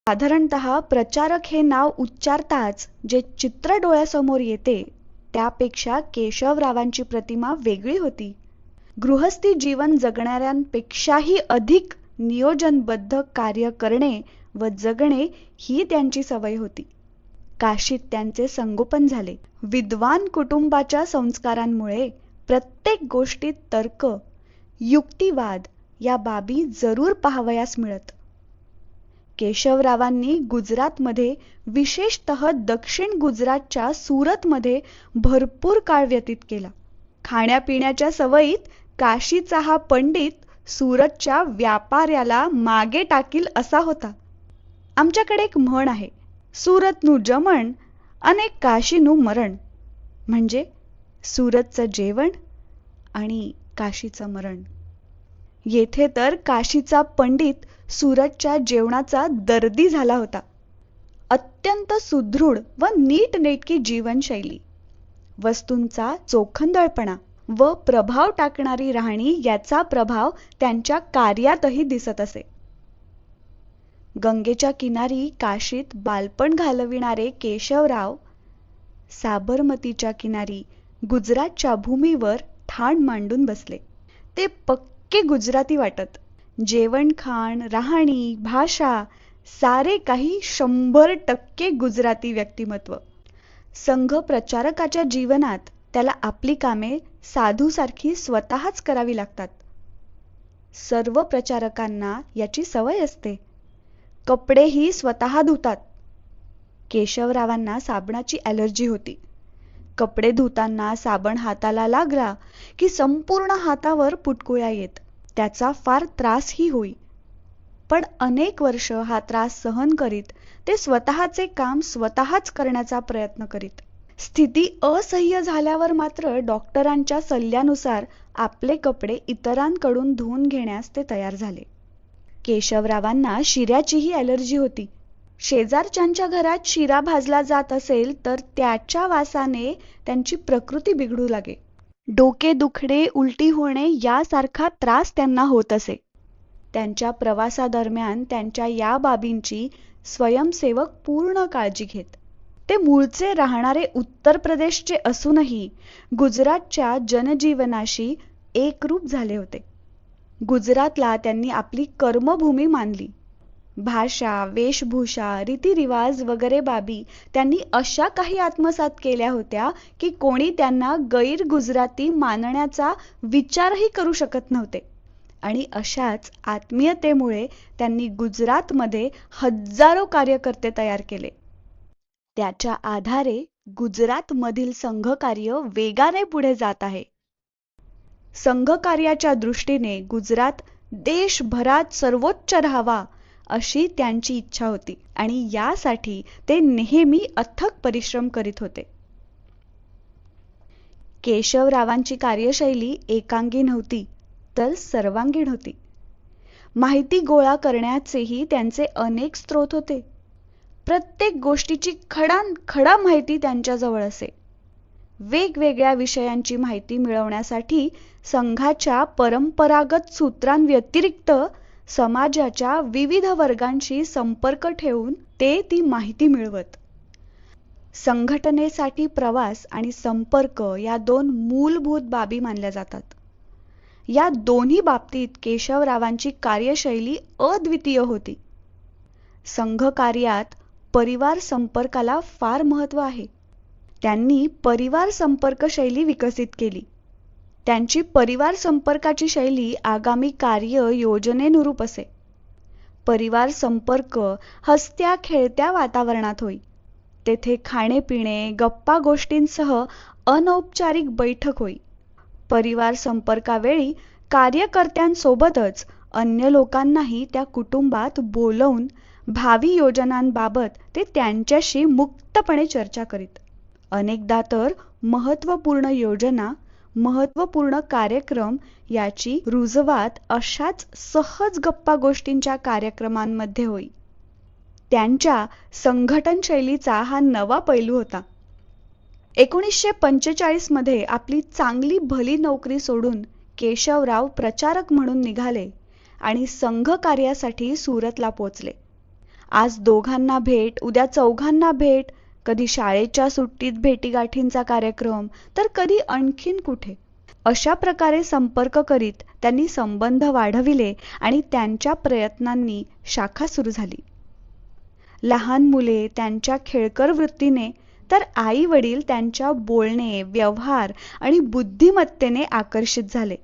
साधारणतः प्रचारक हे नाव उच्चारताच जे चित्र डोळ्यासमोर येते त्यापेक्षा केशवरावांची प्रतिमा वेगळी होती. गृहस्थी जीवन जगणाऱ्यांपेक्षाही अधिक नियोजनबद्ध कार्य करणे व जगणे ही त्यांची सवय होती. काशीत त्यांचे संगोपन झाले. विद्वान कुटुंबाच्या संस्कारांमुळे प्रत्येक गोष्टीत तर्क, युक्तिवाद या बाबी जरूर पाहावयास मिळत. केशवरावांनी गुजरातमध्ये, विशेषतः दक्षिण गुजरातच्या सुरतमध्ये भरपूर काळ व्यतीत केला. खाण्यापिण्याच्या सवयीत काशीचा हा पंडित सुरतच्या व्यापाऱ्याला मागे टाकील असा होता. आमच्याकडे एक म्हण आहे, सुरतनु जमण आणि काशीनु मरण, म्हणजे सुरतचं जेवण आणि काशीचं मरण. येथे तर काशीचा पंडित सुरतच्या जेवणाचा दर्दी झाला होता. अत्यंत सुदृढ व नीटनेटकी जीवनशैली, वस्तूंचा चोखंदळपणा व प्रभाव टाकणारी राहणी याचा प्रभाव त्यांच्या कार्यातही दिसत असे. गंगेच्या किनारी काशीत बालपण घालविणारे केशवराव साबरमतीच्या किनारी गुजरातच्या भूमीवर ठाण मांडून बसले. ते पक्के गुजराती वाटत. जेवण खाण, राहणी, भाषा सारे काही 100% गुजराती व्यक्तिमत्व. संघ प्रचारकाच्या जीवनात त्याला आपली कामे साधूसारखी स्वतःच करावी लागतात. सर्व प्रचारकांना याची सवय असते. कपडेही स्वतः धुतात. केशवरावांना साबणाची ॲलर्जी होती. कपडे धुताना साबण हाताला लागला की संपूर्ण हातावर पुटकुळ्या येत. त्याचा फार त्रासही होई. पण अनेक वर्ष हा त्रास सहन करीत ते स्वतःचे काम स्वतःच करण्याचा प्रयत्न करीत. स्थिती असह्य झाल्यावर मात्र डॉक्टरांच्या सल्ल्यानुसार आपले कपडे इतरांकडून धुवून घेण्यास ते तयार झाले. केशवरावांना शिऱ्याचीही ॲलर्जी होती. शेजारच्यांच्या घरात शिरा भाजला जात असेल तर त्याच्या वासाने त्यांची प्रकृती बिघडू लागे. डोके दुखणे, उलटी होणे यासारखा त्रास त्यांना होत असे. त्यांच्या प्रवासादरम्यान त्यांच्या या बाबींची स्वयंसेवक पूर्ण काळजी घेत. ते मूळचे राहणारे उत्तर प्रदेशचे असूनही गुजरातच्या जनजीवनाशी एकरूप झाले होते. गुजरातला त्यांनी आपली कर्मभूमी मानली. भाषा, वेशभूषा, रीतिरिवाज वगैरे बाबी त्यांनी अशा काही आत्मसात केल्या होत्या की कोणी त्यांना गैर गुजराती मानण्याचा विचारही करू शकत नव्हते. आणि अशाच आत्मीयतेमुळे त्यांनी गुजरातमध्ये हजारो कार्यकर्ते तयार केले. त्याच्या आधारे गुजरातमधील संघकार्य वेगाने पुढे जात आहे. संघकार्याच्या दृष्टीने गुजरात देशभरात सर्वोच्च राहावा अशी त्यांची इच्छा होती आणि यासाठी ते नेहमी अथक परिश्रम करीत होते. केशवरावांची कार्यशैली एकांगी नव्हती तर सर्वांगीण होती. माहिती गोळा करण्याचेही त्यांचे अनेक स्रोत होते. प्रत्येक गोष्टीची खडानखडा माहिती त्यांच्याजवळ असे. वेगवेगळ्या विषयांची माहिती मिळवण्यासाठी संघाच्या परंपरागत सूत्रांव्यतिरिक्त समाजाच्या विविध वर्गांशी संपर्क ठेवून ते ती माहिती मिळवत. संघटनेसाठी प्रवास आणि संपर्क या 2 मूलभूत बाबी मानल्या जातात. या दोन्ही बाबतीत केशवरावांची कार्यशैली अद्वितीय होती. संघकार्यात परिवार संपर्काला फार महत्त्व आहे. त्यांनी परिवार संपर्क शैली विकसित केली. त्यांची परिवार संपर्काची शैली आगामी कार्य योजनेनुरूप असे. परिवार संपर्क हसत्या खेळत्या वातावरणात होई. तेथे खाणेपिणे, गप्पा गोष्टींसह अनौपचारिक बैठक होई. परिवार संपर्कावेळी कार्यकर्त्यांसोबतच अन्य लोकांनाही त्या कुटुंबात बोलवून भावी योजनांबाबत ते त्यांच्याशी मुक्तपणे चर्चा करीत. अनेकदा तर महत्त्वपूर्ण योजना, महत्त्वपूर्ण कार्यक्रम याची रुजवात अशाच सहज गप्पा गोष्टींच्या कार्यक्रमांमध्ये होई. त्यांच्या संघटन शैलीचा हा नवा पैलू होता. 1945 मध्ये आपली चांगली भली नोकरी सोडून केशवराव प्रचारक म्हणून निघाले आणि संघ कार्यासाठी सुरतला पोचले. आज दोघांना भेट, उद्या चौघांना भेट, कधी शाळेच्या सुट्टीत भेटीगाठींचा कार्यक्रम, तर कधी आणखीन कुठे. अशा प्रकारे संपर्क करीत त्यांनी संबंध वाढविले आणि त्यांच्या प्रयत्नांनी शाखा सुरू झाली. लहान मुले त्यांच्या खेळकर वृत्तीने, तर आई वडील त्यांच्या बोलणे, व्यवहार आणि बुद्धिमत्तेने आकर्षित झाले.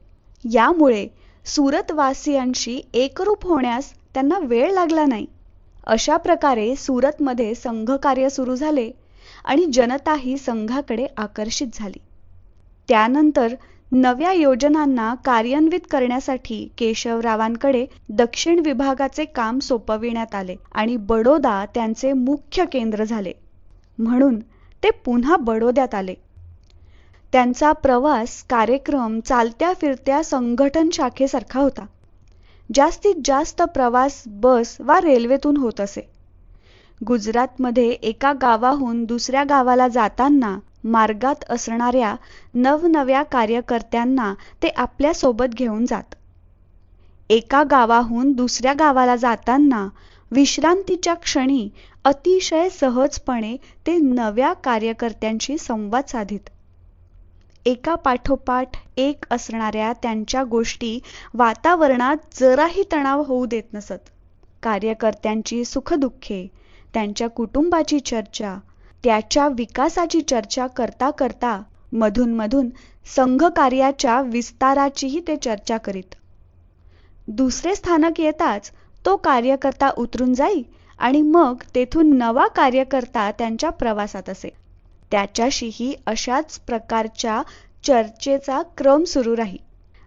यामुळे सुरतवासियांशी एकरूप होण्यास त्यांना वेळ लागला नाही. अशा प्रकारे सुरतमध्ये संघकार्य सुरू झाले आणि जनताही संघाकडे आकर्षित झाली. त्यानंतर नव्या योजनांना कार्यान्वित करण्यासाठी केशवरावांकडे दक्षिण विभागाचे काम सोपविण्यात आले आणि बडोदा त्यांचे मुख्य केंद्र झाले. म्हणून ते पुन्हा बडोद्यात आले. त्यांचा प्रवास कार्यक्रम चालत्या फिरत्या संघटन शाखेसारखा होता. जास्तीत जास्त प्रवास बस वा रेल्वेतून होत असे. गुजरातमध्ये एका गावाहून दुसऱ्या गावाला जाताना मार्गात असणाऱ्या नवनव्या कार्यकर्त्यांना ते आपल्या सोबत घेऊन जात. एका गावाहून दुसऱ्या गावाला जाताना विश्रांतीच्या क्षणी अतिशय सहजपणे ते नव्या कार्यकर्त्यांशी संवाद साधित. एका पाठोपाठ एक असणाऱ्या त्यांच्या गोष्टी वातावरणात जराही तणाव होऊ देत नसत. कार्यकर्त्यांची सुखदुःखे, त्यांच्या कुटुंबाची चर्चा, त्याच्या विकासाची चर्चा करता करता मधून मधून संघकार्याच्या विस्ताराचीही ते चर्चा करीत. दुसरे स्थानक येताच तो कार्यकर्ता उतरून जाई आणि मग तेथून नवा कार्यकर्ता त्यांच्या प्रवासात असे. त्याच्याशीही अशाच प्रकारच्या चर्चेचा क्रम सुरू राही.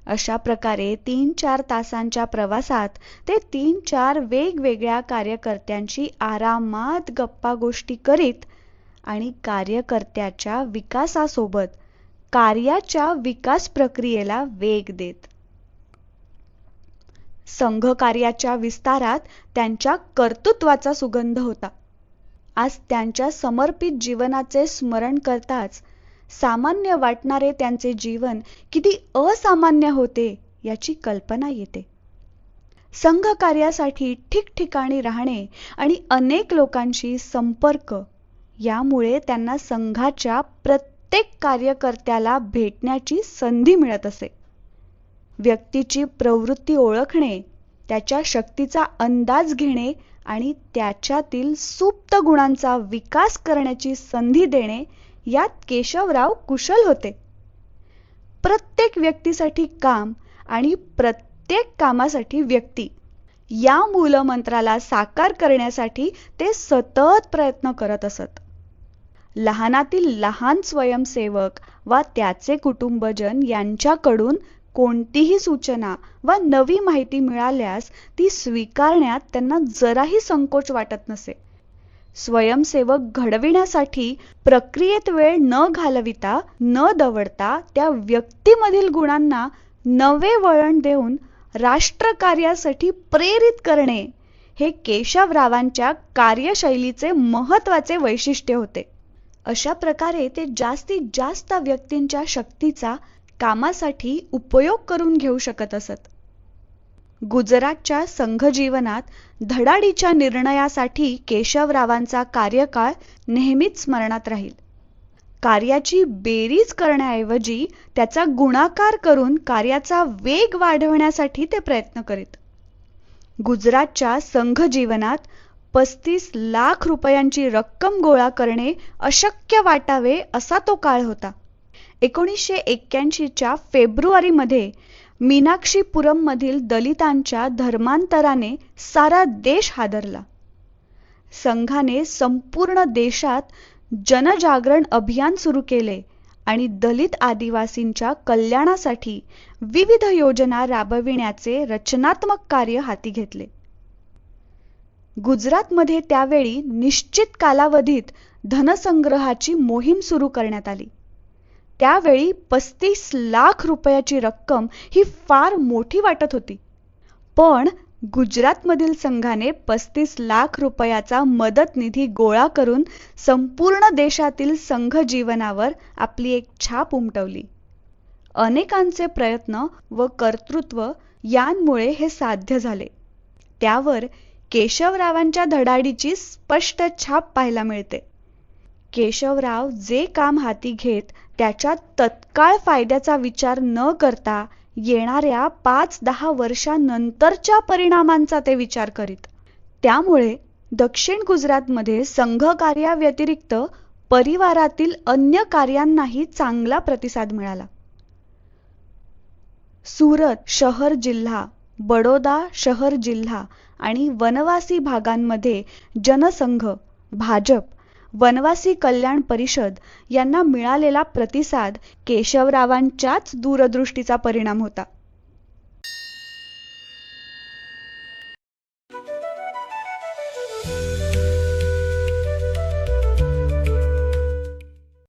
अशा प्रकारे 3-4 तासांच्या प्रवासात ते 3-4 वेगवेगळ्या कार्यकर्त्यांशी आरामात गप्पा गोष्टी करीत आणि कार्यकर्त्याच्या विकासासोबत कार्याच्या विकास प्रक्रियेला वेग देत. संघकार्याच्या विस्तारात त्यांच्या कर्तृत्वाचा सुगंध होता. आज त्यांच्या समर्पित जीवनाचे स्मरण करताच सामान्य वाटणारे त्यांचे जीवन किती असामान्य होते याची कल्पना येते. संघकार्यासाठी ठिकठिकाणी राहणे आणि अनेक लोकांशी संपर्क, यामुळे त्यांना संघाच्या प्रत्येक कार्यकर्त्याला भेटण्याची संधी मिळत असे. व्यक्तीची प्रवृत्ती ओळखणे, त्याच्या शक्तीचा अंदाज घेणे आणि त्याच्यातील सुप्त गुणांचा विकास करण्याची संधी देणे यात केशवराव कुशल होते. प्रत्येक व्यक्तीसाठी काम आणि प्रत्येक कामासाठी व्यक्ती, या मूलमंत्राला साकार करण्यासाठी ते सतत प्रयत्न करत असत. लहानातील लहान स्वयंसेवक वा त्याचे कुटुंबजन यांच्याकडून कोणतीही सूचना वा नवी माहिती मिळाल्यास ती स्वीकारण्यात त्यांना जराही संकोच वाटत नसे. स्वयंसेवक घडविण्यासाठी प्रक्रियेत वेळ न घालविता, न दवडता त्या व्यक्तीमधील गुणांना नवे वळण देऊन राष्ट्रकार्यासाठी प्रेरित करणे हे केशवरावांच्या कार्यशैलीचे महत्त्वाचे वैशिष्ट्य होते. अशा प्रकारे ते जास्तीत जास्त व्यक्तींच्या शक्तीचा कामासाठी उपयोग करून घेऊ शकत असत. गुजरातच्या संघजीवनात धडाडीच्या निर्णयासाठी केशवरावांचा कार्यकाळ नेहमीच स्मरणात राहील. कार्याची बेरीज करण्याऐवजी त्याचा गुणाकार करून कार्याचा वेग वाढवण्यासाठी ते प्रयत्न करीत. गुजरातच्या संघजीवनात 35 लाख रुपयांची रक्कम गोळा करणे अशक्य वाटावे असा तो काळ होता. 1981च्या फेब्रुवारीमध्ये मीनाक्षीपुरममधील दलितांच्या धर्मांतराने सारा देश हादरला. संघाने संपूर्ण देशात जनजागरण अभियान सुरू केले आणि दलित आदिवासींच्या कल्याणासाठी विविध योजना राबविण्याचे रचनात्मक कार्य हाती घेतले. गुजरातमध्ये त्यावेळी निश्चित कालावधीत धनसंग्रहाची मोहीम सुरू करण्यात आली. त्यावेळी 35 लाख रुपयाची रक्कम ही फार मोठी वाटत होती. पण गुजरातमधील संघाने 35 लाख रुपयाचा मदत निधी गोळा करून संपूर्ण देशातील संघ जीवनावर आपली एक छाप उमटवली. अनेकांचे प्रयत्न व कर्तृत्व यांमुळे हे साध्य झाले. त्यावर केशवरावांच्या धडाडीची स्पष्ट छाप पाहायला मिळते. केशवराव जे काम हाती घेत त्याच्या तत्काळ फायद्याचा विचार न करता येणाऱ्या 5-10 वर्षांनंतरच्या परिणामांचा ते विचार करीत. त्यामुळे दक्षिण गुजरातमध्ये संघकार्याव्यतिरिक्त परिवारातील अन्य कार्यांनाही चांगला प्रतिसाद मिळाला. सुरत शहर जिल्हा, बडोदा शहर जिल्हा आणि वनवासी भागांमध्ये जनसंघ, भाजप, वनवासी कल्याण परिषद यांना मिळालेला प्रतिसाद केशवरावांच्याच दूरदृष्टीचा परिणाम होता.